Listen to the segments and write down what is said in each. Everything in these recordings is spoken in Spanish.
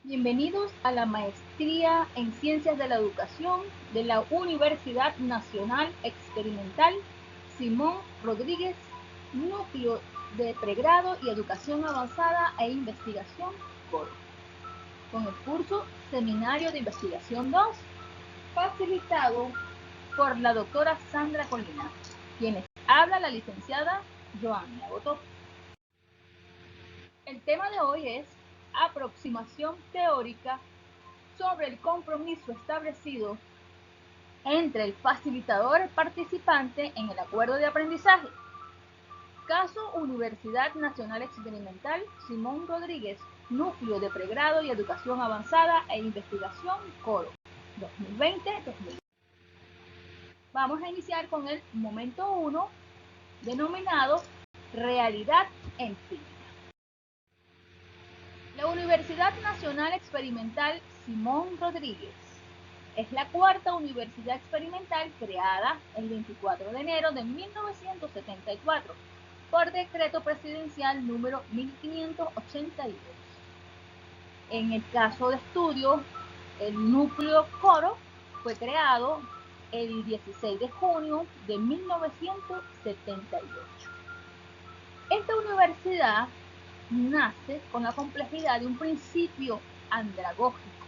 Bienvenidos a la Maestría en Ciencias de la Educación de la Universidad Nacional Experimental Simón Rodríguez, Núcleo de Pregrado y Educación Avanzada e Investigación CORO, con el curso Seminario de Investigación 2, facilitado por la doctora Sandra Colina, quienes habla la licenciada Joanna Botó. El tema de hoy es aproximación teórica sobre el compromiso establecido entre el facilitador y el participante en el acuerdo de aprendizaje. Caso Universidad Nacional Experimental Simón Rodríguez, Núcleo de Pregrado y Educación Avanzada e Investigación CORO, 2020-2021. Vamos a iniciar con el momento 1, denominado Realidad Empírica. La Universidad Nacional Experimental Simón Rodríguez es la cuarta universidad experimental creada el 24 de enero de 1974 por decreto presidencial número 1582. En el caso de estudio, el núcleo CORO fue creado el 16 de junio de 1978. Esta universidad nace con la complejidad de un principio andragógico.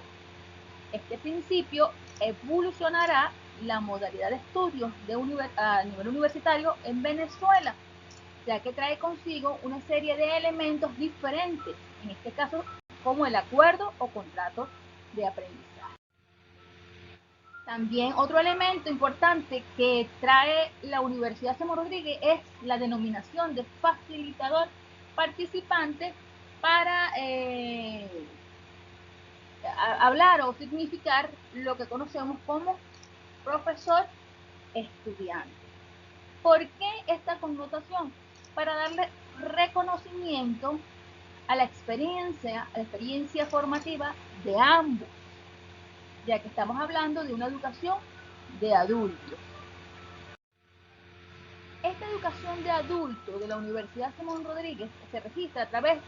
Este principio evolucionará la modalidad de estudios a nivel universitario en Venezuela, ya que trae consigo una serie de elementos diferentes, en este caso como el acuerdo o contrato de aprendizaje. También otro elemento importante que trae la Universidad Simón Rodríguez es la denominación de facilitador participante para hablar o significar lo que conocemos como profesor estudiante. ¿Por qué esta connotación? Para darle reconocimiento a la experiencia formativa de ambos, ya que estamos hablando de una educación de adultos. Esta educación de adulto de la Universidad Simón Rodríguez se registra a través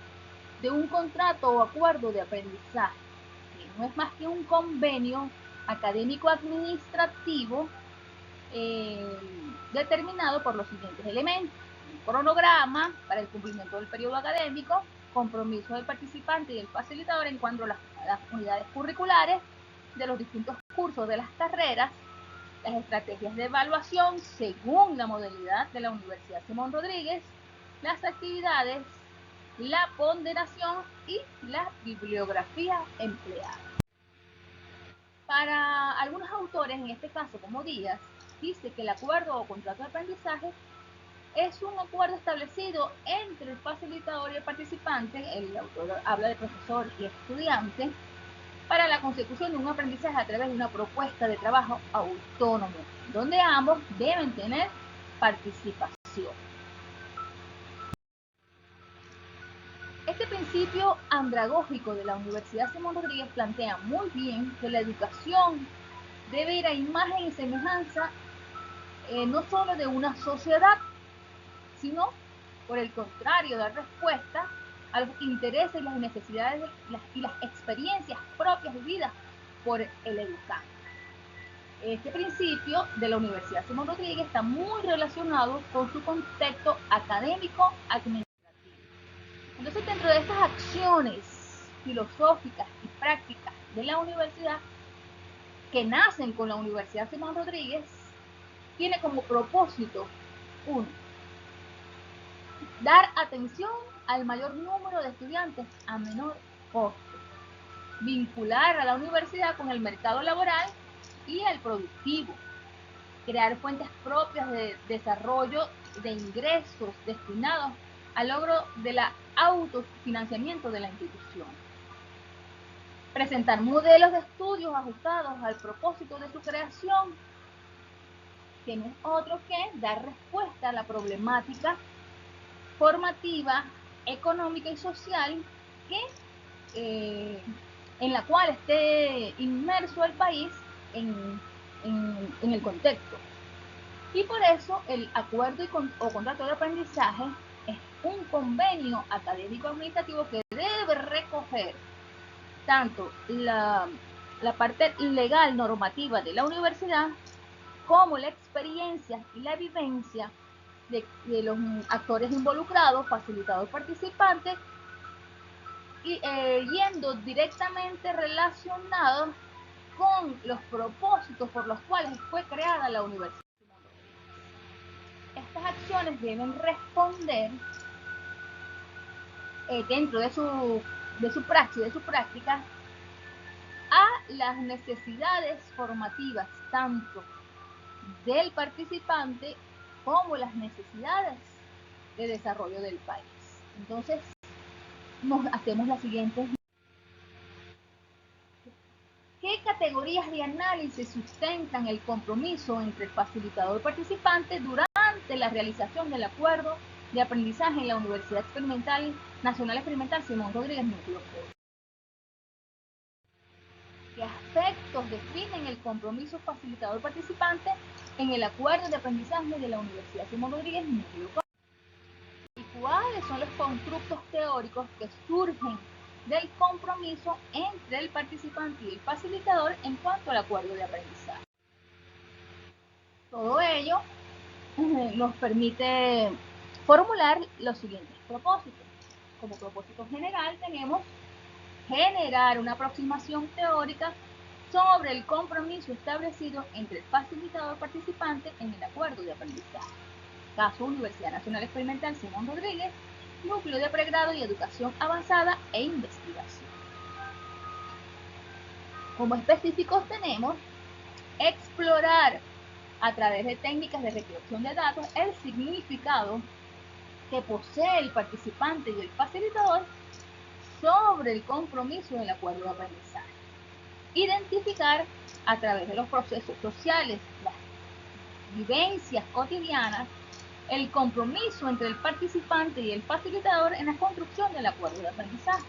de un contrato o acuerdo de aprendizaje, que no es más que un convenio académico-administrativo determinado por los siguientes elementos: un cronograma para el cumplimiento del periodo académico, compromiso del participante y del facilitador en cuanto a las unidades curriculares de los distintos cursos de las carreras, las estrategias de evaluación según la modalidad de la Universidad Simón Rodríguez, las actividades, la ponderación y la bibliografía empleada. Para algunos autores, en este caso como Díaz, dice que el acuerdo o contrato de aprendizaje es un acuerdo establecido entre el facilitador y el participante, el autor habla de profesor y estudiante, para la consecución de un aprendizaje a través de una propuesta de trabajo autónomo, donde ambos deben tener participación. Este principio andragógico de la Universidad Simón Rodríguez plantea muy bien que la educación debe ir a imagen y semejanza no solo de una sociedad, sino, por el contrario, dar respuesta a los intereses y las necesidades y las experiencias propias vividas por el educando. Este principio de la Universidad Simón Rodríguez está muy relacionado con su contexto académico administrativo. Entonces, dentro de estas acciones filosóficas y prácticas de la universidad, que nacen con la Universidad Simón Rodríguez, tiene como propósito, uno, dar atención al mayor número de estudiantes a menor costo, vincular a la universidad con el mercado laboral y el productivo, crear fuentes propias de desarrollo de ingresos destinados al logro del autofinanciamiento de la institución, presentar modelos de estudios ajustados al propósito de su creación, que no es otro que dar respuesta a la problemática formativa, económica y social en la cual esté inmerso el país en el contexto. Y por eso el acuerdo o contrato de aprendizaje es un convenio académico administrativo que debe recoger tanto la parte legal normativa de la universidad como la experiencia y la vivencia de los actores involucrados, facilitadores, participantes, y yendo directamente relacionados con los propósitos por los cuales fue creada la universidad. Estas acciones deben responder dentro de su praxis, de su práctica, a las necesidades formativas tanto del participante como las necesidades de desarrollo del país. Entonces, nos hacemos las siguientes. ¿Qué categorías de análisis sustentan el compromiso entre el facilitador y participante durante la realización del acuerdo de aprendizaje en la Universidad Nacional Experimental Simón Rodríguez Núcleo? ¿Qué aspectos definen el compromiso facilitador-participante en el acuerdo de aprendizaje de la Universidad Simón Rodríguez Núcleo? ¿Y cuáles son los constructos teóricos que surgen del compromiso entre el participante y el facilitador en cuanto al acuerdo de aprendizaje? Todo ello nos permite formular los siguientes propósitos. Como propósito general tenemos generar una aproximación teórica sobre el compromiso establecido entre el facilitador participante en el acuerdo de aprendizaje. Caso Universidad Nacional Experimental Simón Rodríguez, Núcleo de Pregrado y Educación Avanzada e Investigación. Como específicos tenemos explorar a través de técnicas de recolección de datos el significado que posee el participante y el facilitador sobre el compromiso del acuerdo de aprendizaje. Identificar a través de los procesos sociales, las vivencias cotidianas, el compromiso entre el participante y el facilitador en la construcción del acuerdo de aprendizaje.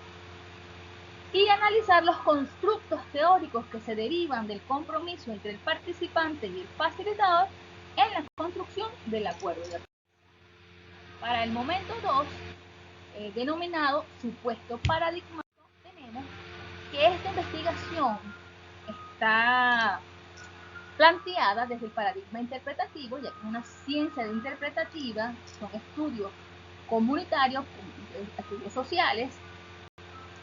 Y analizar los constructos teóricos que se derivan del compromiso entre el participante y el facilitador en la construcción del acuerdo de aprendizaje. Para el momento 2, denominado supuesto paradigmático, tenemos que esta investigación está planteada desde el paradigma interpretativo, ya que es una ciencia interpretativa, son estudios comunitarios, estudios sociales,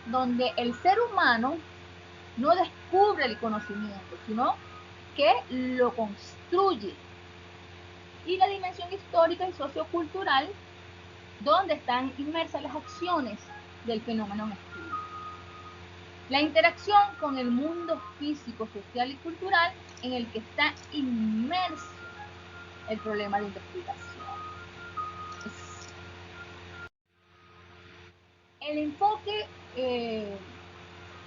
donde el ser humano no descubre el conocimiento, sino que lo construye. Y la dimensión histórica y sociocultural, donde están inmersas las acciones del fenómeno en estudio. La interacción con el mundo físico, social y cultural en el que está inmerso el problema de investigación. El enfoque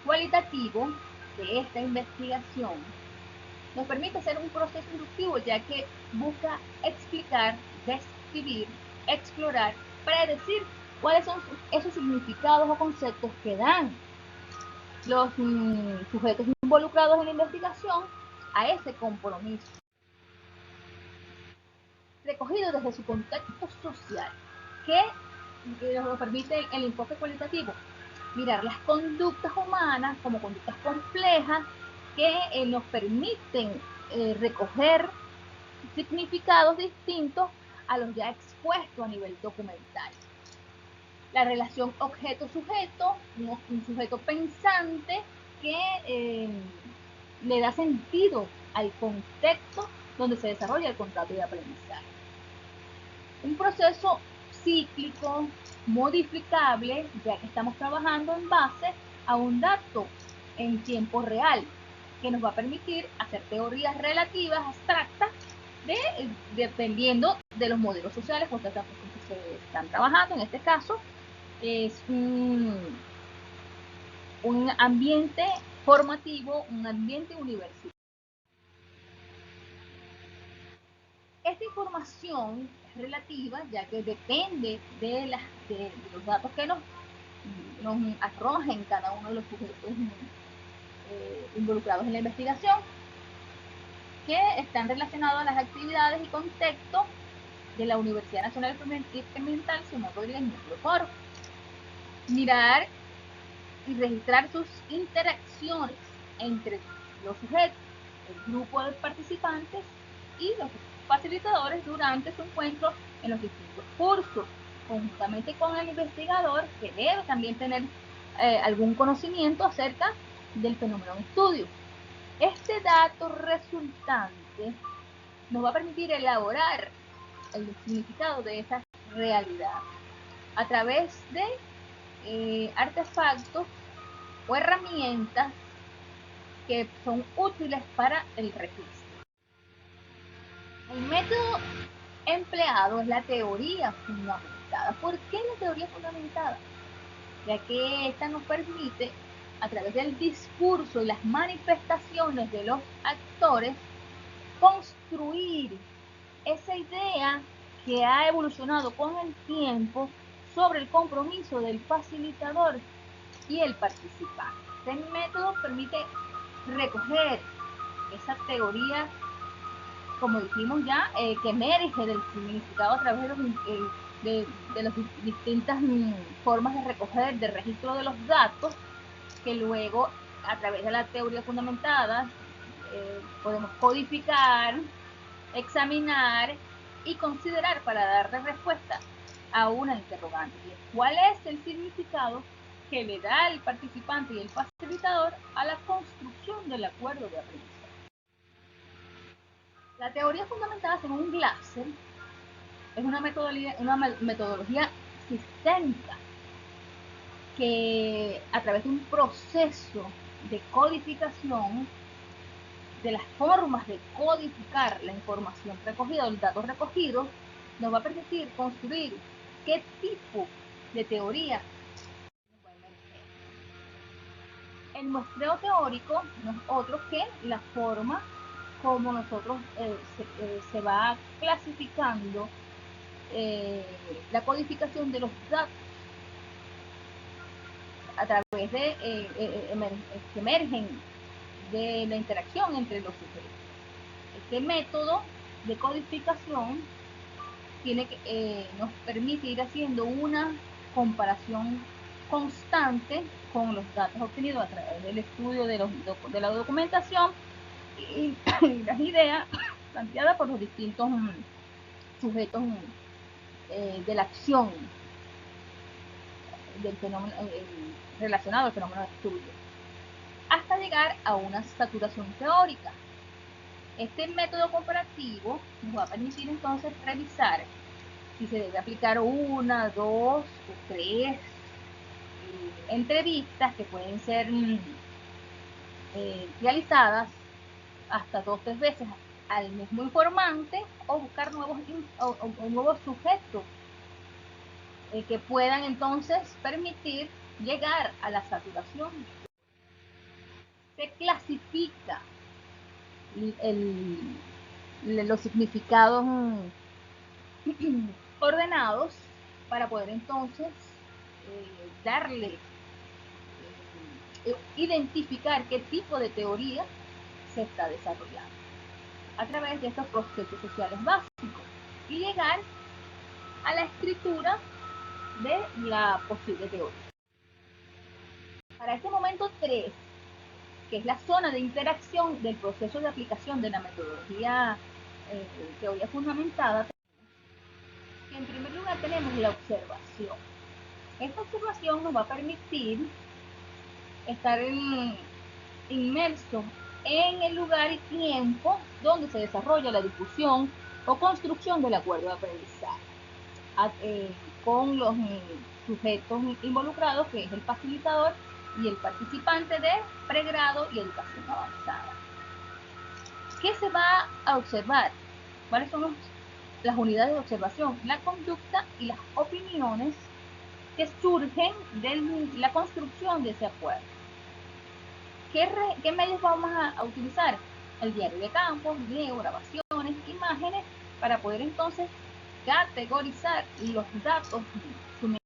cualitativo de esta investigación nos permite hacer un proceso inductivo, ya que busca explicar, describir, explorar, predecir cuáles son esos significados o conceptos que dan los sujetos involucrados en la investigación a ese compromiso, recogido desde su contexto social, que nos permite el enfoque cualitativo, mirar las conductas humanas como conductas complejas que nos permiten recoger significados distintos a los ya expuestos a nivel documental. La relación objeto-sujeto, un sujeto pensante que le da sentido al contexto donde se desarrolla el contrato de aprendizaje. Un proceso cíclico, modificable, ya que estamos trabajando en base a un dato en tiempo real, que nos va a permitir hacer teorías relativas abstractas dependiendo de los modelos sociales con que se están trabajando. En este caso, es un ambiente formativo, un ambiente universitario. Esta información es relativa, ya que depende de los datos que nos arrojen cada uno de los sujetos involucrados en la investigación, que están relacionados a las actividades y contextos de la Universidad Nacional Experimental Simón Rodríguez Núcleo. Por mirar y registrar sus interacciones entre los sujetos, el grupo de participantes y los facilitadores durante su encuentro en los distintos cursos, conjuntamente con el investigador, que debe también tener algún conocimiento acerca del fenómeno en estudio. Este dato resultante nos va a permitir elaborar el significado de esa realidad a través de artefactos o herramientas que son útiles para el registro. El método empleado es la teoría fundamentada. ¿Por qué la teoría fundamentada? Ya que esta nos permite, a través del discurso y las manifestaciones de los actores, construir esa idea que ha evolucionado con el tiempo sobre el compromiso del facilitador y el participante. Este método permite recoger esa teoría, como dijimos ya, que emerge del significado a través de las distintas formas de recoger, de registro de los datos, que luego a través de la teoría fundamentada podemos codificar, examinar y considerar para darle respuesta a una interrogante. ¿Cuál es el significado que le da el participante y el facilitador a la construcción del acuerdo de aprendizaje? La teoría fundamentada según Glasser es una metodología sistémica que a través de un proceso de codificación de las formas de codificar la información recogida o los datos recogidos, nos va a permitir construir qué tipo de teoría va a emerger. El muestreo teórico no es otro que la forma como nosotros se va clasificando la codificación de los datos a través de que emergen de la interacción entre los sujetos. Este método de codificación nos permite ir haciendo una comparación constante con los datos obtenidos a través del estudio de la documentación y las ideas planteadas por los distintos sujetos de la acción del fenómeno relacionado al fenómeno de estudio, hasta llegar a una saturación teórica. Este método comparativo nos va a permitir entonces revisar si se debe aplicar una, dos o tres entrevistas que pueden ser realizadas hasta 2 o 3 veces al mismo informante, o buscar nuevos sujetos que puedan entonces permitir llegar a la saturación. Se clasifica los significados ordenados para poder entonces identificar qué tipo de teoría se está desarrollando a través de estos procesos sociales básicos y llegar a la escritura de la posible teoría. Para este momento 3, que es la zona de interacción del proceso de aplicación de la metodología teoría fundamentada, que en primer lugar tenemos la observación. Esta observación nos va a permitir estar inmersos en el lugar y tiempo donde se desarrolla la discusión o construcción del acuerdo de aprendizaje, con los sujetos involucrados, que es el facilitador y el participante de pregrado y educación avanzada. ¿Qué se va a observar? ¿Cuáles son las unidades de observación? La conducta y las opiniones que surgen de la construcción de ese acuerdo. ¿Qué medios vamos a utilizar? El diario de campo, video, grabaciones, imágenes, para poder entonces categorizar los datos suministrados.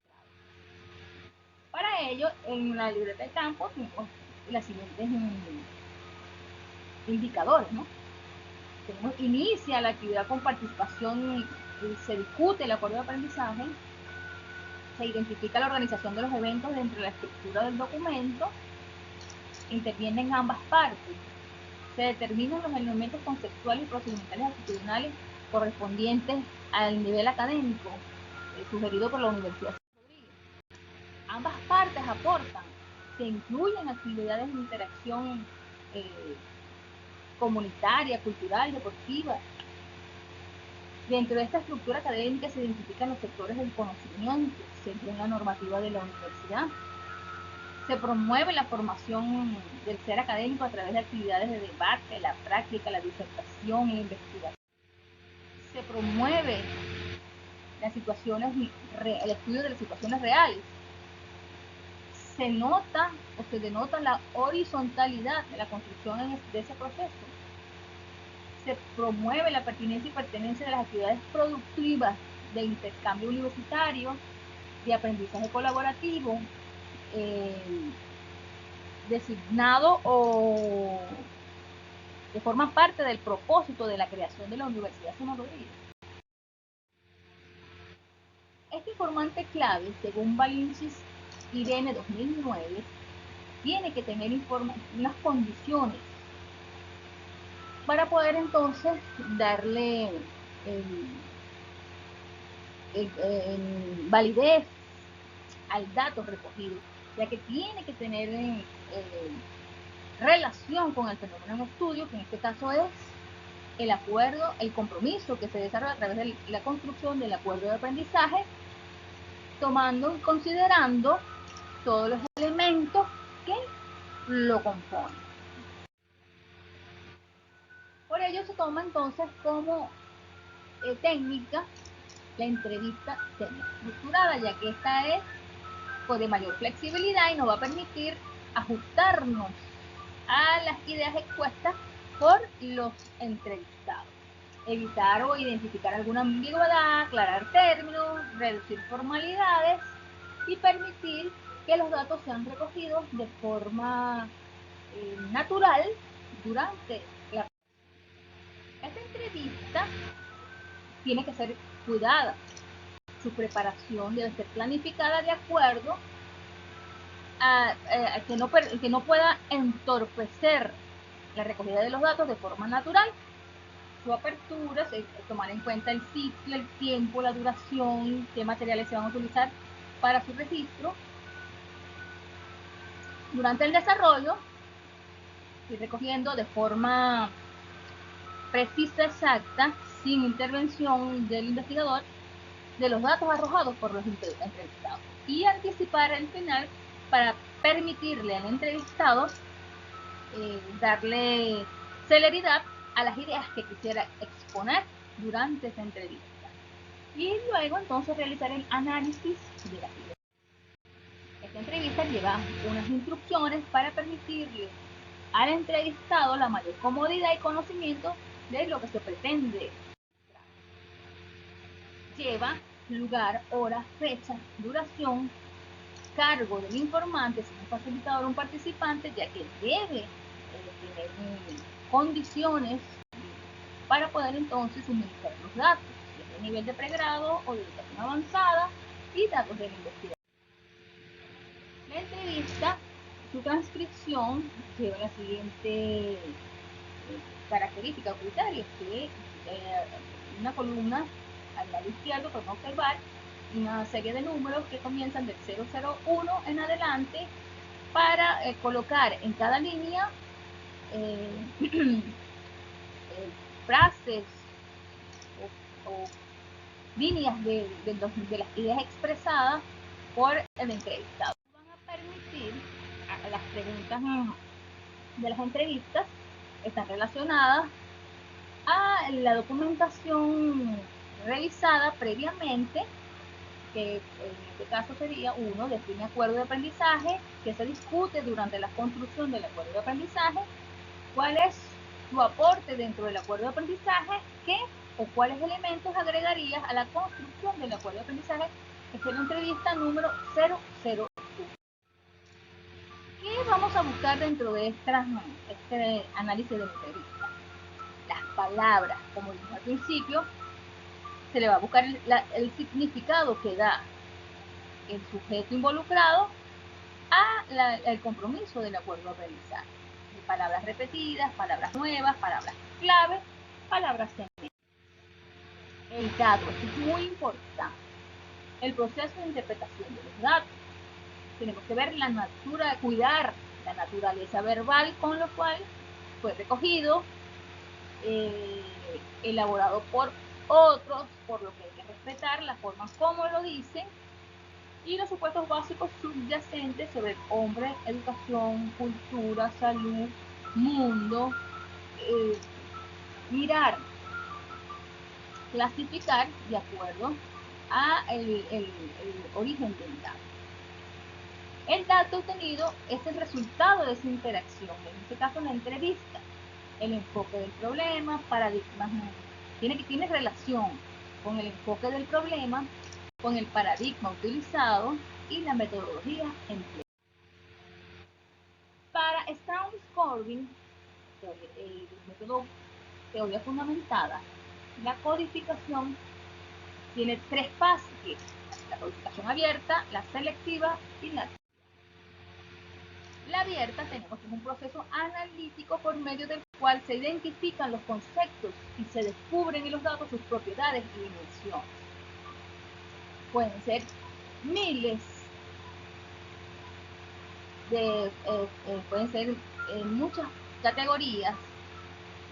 Para ello, en la libreta de campo tenemos las siguientes indicadores, ¿no? Inicia la actividad con participación, se discute el acuerdo de aprendizaje, Se identifica la organización de los eventos dentro de la estructura del documento. Intervienen ambas partes. Se determinan los elementos conceptuales y procedimentales actitudinales correspondientes al nivel académico sugerido por la Universidad Rodríguez. Ambas partes aportan. Se incluyen actividades de interacción comunitaria, cultural, deportiva. Dentro de esta estructura académica se identifican los sectores del conocimiento, según la normativa de la universidad. Se promueve la formación del ser académico a través de actividades de debate, la práctica, la disertación, la investigación. Se promueve las situaciones, el estudio de las situaciones reales. Se nota o se denota la horizontalidad de la construcción de ese proceso. Se promueve la pertinencia y pertenencia de las actividades productivas de intercambio universitario, de aprendizaje colaborativo, designado o que forman parte del propósito de la creación de la Universidad Simón Rodríguez. Este informante clave, según Balinchis Irene 2009, tiene que tener unas condiciones para poder entonces darle validez al dato recogido, ya que tiene que tener relación con el fenómeno en estudio, que en este caso es el acuerdo, el compromiso que se desarrolla a través de la construcción del acuerdo de aprendizaje, tomando y considerando todos los elementos que lo componen. Por ello se toma entonces como técnica la entrevista semi-estructurada, ya que esta es de mayor flexibilidad y nos va a permitir ajustarnos a las ideas expuestas por los entrevistados. Evitar o identificar alguna ambigüedad, aclarar términos, reducir formalidades y permitir que los datos sean recogidos de forma natural durante la esta entrevista. Tiene que ser cuidada. Su preparación debe ser planificada de acuerdo a que no pueda entorpecer la recogida de los datos de forma natural. Su apertura, tomar en cuenta el ciclo, el tiempo, la duración, qué materiales se van a utilizar para su registro. Durante el desarrollo, ir recogiendo de forma precisa, exacta, sin intervención del investigador, de los datos arrojados por los entrevistados. Y anticipar el final para permitirle al entrevistado darle celeridad a las ideas que quisiera exponer durante esa entrevista. Y luego entonces realizar el análisis de las ideas. Esta entrevista lleva unas instrucciones para permitirle al entrevistado la mayor comodidad y conocimiento de lo que se pretende. Lleva lugar, hora, fecha, duración, cargo del informante, si un facilitador o un participante, ya que debe tener condiciones para poder entonces suministrar los datos, de nivel de pregrado o de educación avanzada y datos de la investigación. La entrevista, su transcripción lleva la siguiente característica o criterios, que una columna al lado izquierdo podemos observar una serie de números que comienzan del 001 en adelante para colocar en cada línea frases o líneas de las ideas expresadas por el entrevistado. Van a permitir a las preguntas de las entrevistas están relacionadas a la documentación revisada previamente, que en este caso sería uno, define acuerdo de aprendizaje, que se discute durante la construcción del acuerdo de aprendizaje, cuál es su aporte dentro del acuerdo de aprendizaje, qué o cuáles elementos agregarías a la construcción del acuerdo de aprendizaje. Esta es la entrevista número 001. ¿Qué vamos a buscar dentro de este análisis de la entrevista? Las palabras, como dijimos al principio, se le va a buscar el significado que da el sujeto involucrado al compromiso del acuerdo a realizar. Palabras repetidas, palabras nuevas, palabras clave, palabras segmento. El dato, esto es muy importante. El proceso de interpretación de los datos. Tenemos que ver cuidar la naturaleza verbal con lo cual fue recogido, elaborado por otros, por lo que hay que respetar la forma como lo dicen, y los supuestos básicos subyacentes sobre el hombre, educación, cultura, salud, mundo, mirar, clasificar de acuerdo a el origen del dato. El dato obtenido es el resultado de esa interacción, en este caso la entrevista, el enfoque del problema, paradigmas, tiene relación con el enfoque del problema, con el paradigma utilizado y la metodología empleada. Para Strauss-Corbin, el método teoría fundamentada, la codificación tiene tres fases: la codificación abierta, la selectiva y la activa. La abierta tenemos como un proceso analítico por medio del cual se identifican los conceptos y se descubren en los datos sus propiedades y dimensiones. Pueden ser miles pueden ser muchas categorías,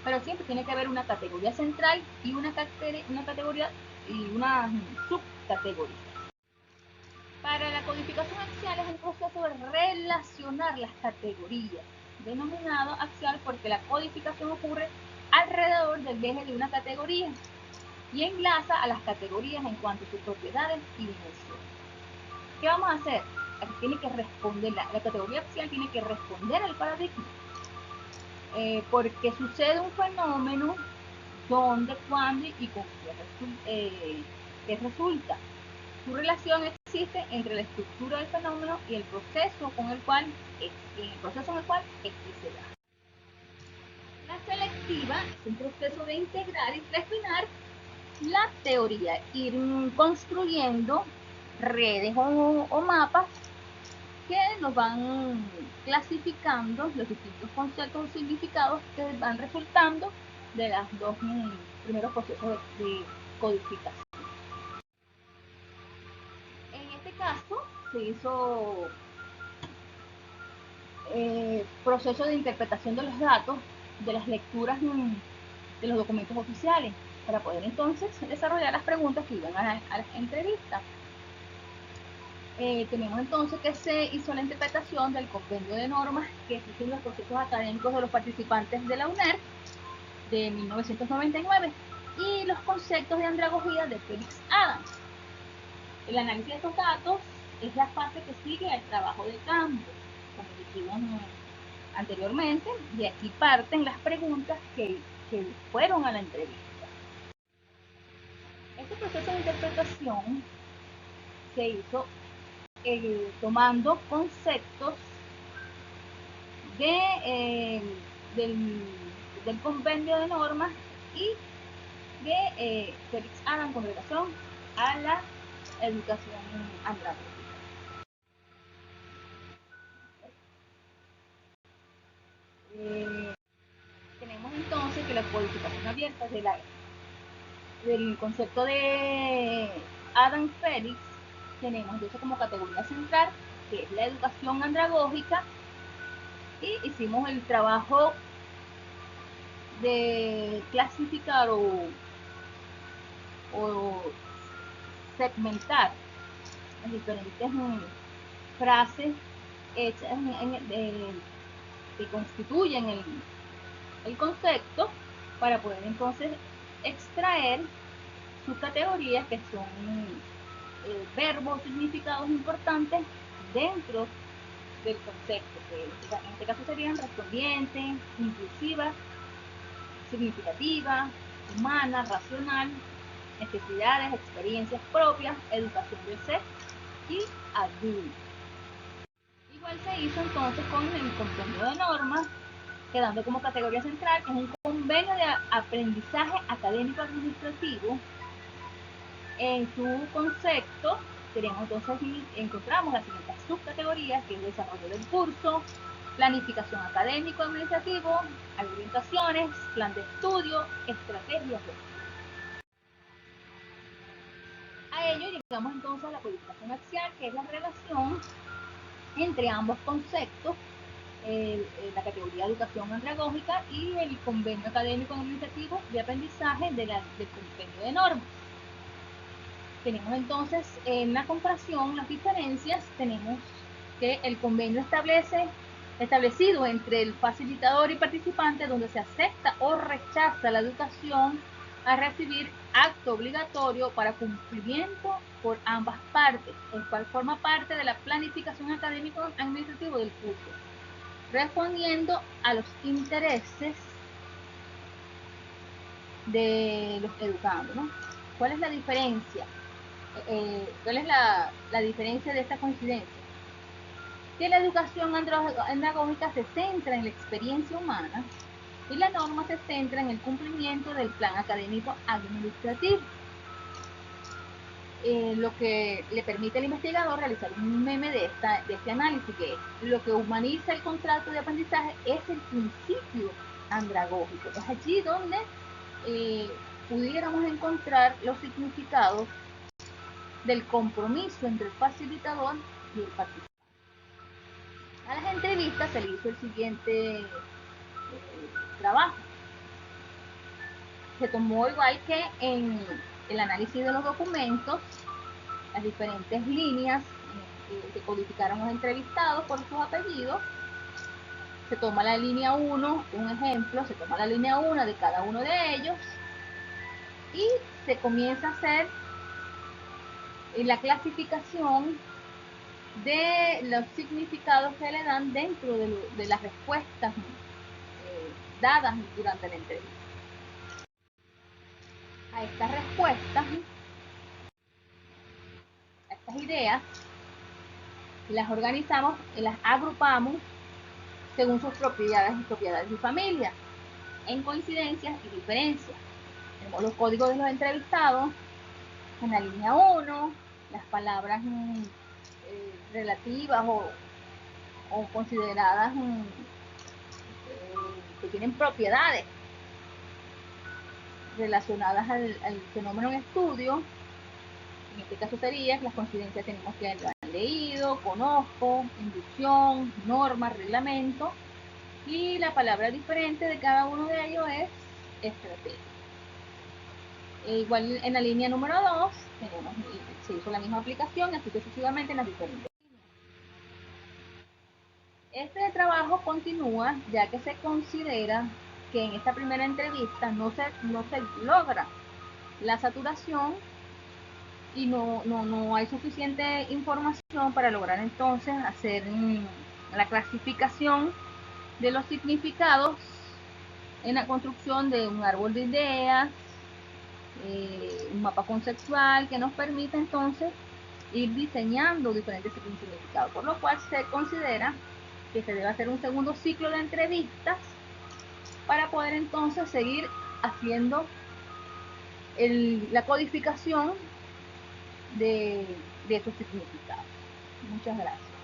pero siempre tiene que haber una categoría central y una categoría y una subcategoría. Para la codificación axial es un proceso de relacionar las categorías, denominado axial porque la codificación ocurre alrededor del eje de una categoría y enlaza a las categorías en cuanto a sus propiedades y dimensiones. ¿Qué vamos a hacer? Aquí tiene que responder, la categoría axial tiene que responder al paradigma, porque sucede un fenómeno, dónde, cuándo y con qué resulta. Su relación existe entre la estructura del fenómeno y el proceso en el cual este se da. La selectiva es un proceso de integrar y refinar la teoría, ir construyendo redes o mapas que nos van clasificando los distintos conceptos o significados que van resultando de los dos primeros procesos de codificación. En este caso se hizo proceso de interpretación de los datos de las lecturas de los documentos oficiales para poder entonces desarrollar las preguntas que iban a las entrevistas. Tenemos entonces que se hizo la interpretación del compendio de normas que exigen los procesos académicos de los participantes de la UNER de 1999 y los conceptos de andragogía de Felix Adams. El análisis de estos datos es la fase que sigue al trabajo de campo, como dijimos anteriormente, y aquí parten las preguntas que fueron a la entrevista. Este proceso de interpretación se hizo tomando conceptos del compendio de normas y de Felix Adams con relación a la educación andragógica. Tenemos entonces que la codificación abierta del concepto de Adam Felix, tenemos entonces como categoría central, que es la educación andragógica, y hicimos el trabajo de clasificar o segmentar las diferentes frases hechas que constituyen el concepto para poder entonces extraer sus categorías, que son verbos, significados importantes dentro del concepto, que en este caso serían respondiente, inclusiva, significativa, humana, racional, necesidades, experiencias propias, educación del ser y adulto. Igual se hizo entonces con el compendio de normas, quedando como categoría central, que es un convenio de aprendizaje académico administrativo. En su concepto tenemos entonces y encontramos las siguientes subcategorías, que es desarrollo del curso, planificación académico-administrativo, orientaciones, plan de estudio, estrategias de estudio. A ello llegamos entonces a la codificación axial, que es la relación entre ambos conceptos, la categoría de educación andragógica y el convenio académico-administrativo de aprendizaje del compendio de normas. Tenemos entonces en la comparación las diferencias. Tenemos que el convenio establecido entre el facilitador y participante, donde se acepta o rechaza la educación a recibir acto obligatorio para cumplimiento por ambas partes, el cual forma parte de la planificación académico-administrativo del curso, respondiendo a los intereses de los educandos, ¿no? ¿Cuál es la diferencia? ¿Cuál es la diferencia de esta coincidencia? Que la educación andragógica se centra en la experiencia humana y la norma se centra en el cumplimiento del plan académico administrativo, lo que le permite al investigador realizar un meme de este análisis, que es lo que humaniza el contrato de aprendizaje es el principio andragógico. Es allí donde pudiéramos encontrar los significados del compromiso entre el facilitador y el participante. A las entrevistas se le hizo el siguiente trabajo. Se tomó, igual que en el análisis de los documentos, las diferentes líneas que codificaron los entrevistados por sus apellidos. Se toma la línea 1, un ejemplo, se toma la línea 1 de cada uno de ellos y se comienza a hacer la clasificación de los significados que le dan dentro de las respuestas dadas durante la entrevista. A estas respuestas, a estas ideas, las organizamos y las agrupamos según sus propiedades y familias, en coincidencias y diferencias. Tenemos los códigos de los entrevistados en la línea 1, las palabras relativas o consideradas que tienen propiedades relacionadas al fenómeno en estudio. En este caso sería que las coincidencias tenemos que lo han leído, conozco, inducción, norma, reglamento, y la palabra diferente de cada uno de ellos es estrategia. Igual en la línea número 2 se hizo la misma aplicación, así sucesivamente en las diferentes líneas. Este trabajo continúa, ya que se considera que en esta primera entrevista no se logra la saturación y no hay suficiente información para lograr entonces hacer la clasificación de los significados en la construcción de un árbol de ideas, un mapa conceptual que nos permite entonces ir diseñando diferentes significados, por lo cual se considera que se debe hacer un segundo ciclo de entrevistas para poder entonces seguir haciendo la codificación de esos significados. Muchas gracias.